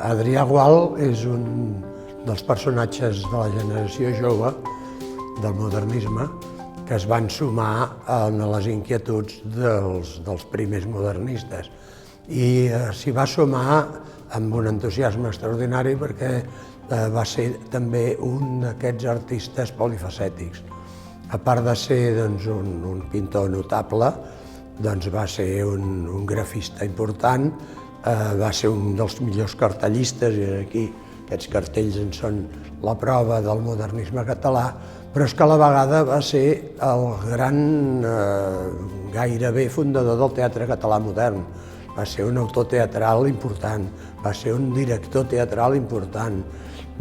Adrià Gual és un dels personatges de la generació jove del modernisme que es van sumar a les inquietuds dels primers modernistes i s'hi va sumar amb un entusiasme extraordinari perquè va ser també un d'aquests artistes polifacètics. A part de ser un pintor notable, va ser un grafista important, va ser un dels millors cartellistes, i aquí aquests cartells en són la prova del modernisme català, però és que a la vegada va ser el gran, gairebé fundador del teatre català modern. Va ser un autor teatral important, va ser un director teatral important,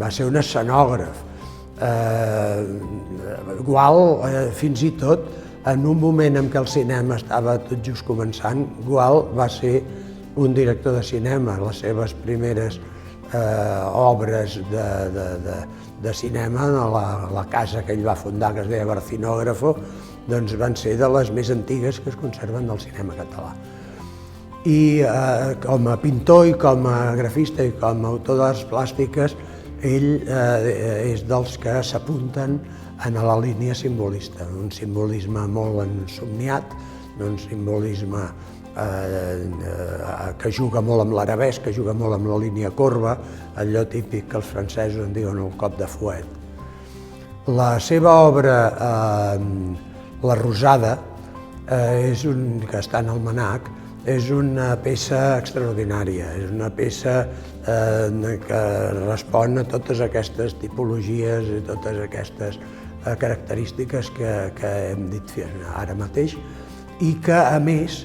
va ser un escenògraf. Gual, fins i tot, en un moment en què el cinema estava tot just començant, Gual va ser un director de cinema. Les seves primeres obres de cinema, a la casa que ell va fundar, que es deia Barcinógrafo, van ser de les més antigues que es conserven del cinema català. I com a pintor i com a grafista i com a autor d'arts plàstiques, ell és dels que s'apunten en la línia simbolista, un simbolisme molt ensomniat, un simbolisme que juga molt amb l'arabesc, que juga molt amb la línia corba, allò típic que els francesos en diuen el cop de fuet. La seva obra, La Rosada, que està en el Mnac, és una peça extraordinària, és una peça que respon a totes aquestes tipologies i totes aquestes característiques que hem dit ara mateix i que, a més,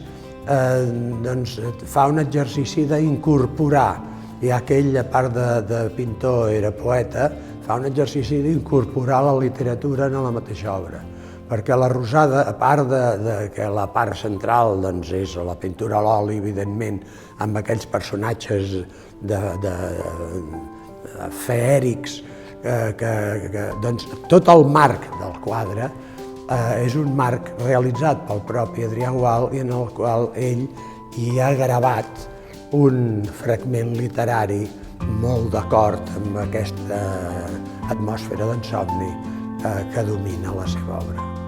fa un exercici d'incorporar, ja que ell, a part de pintor, era poeta, fa un exercici d'incorporar la literatura en la mateixa obra. Perquè La Rosada, a part que la part central és la pintura a l'oli, evidentment, amb aquells personatges feèrics, tot el marc del quadre és un marc realitzat pel propi Adrià Gual i en el qual ell hi ha gravat un fragment literari molt d'acord amb aquesta atmosfera d'insomni que domina la seva obra.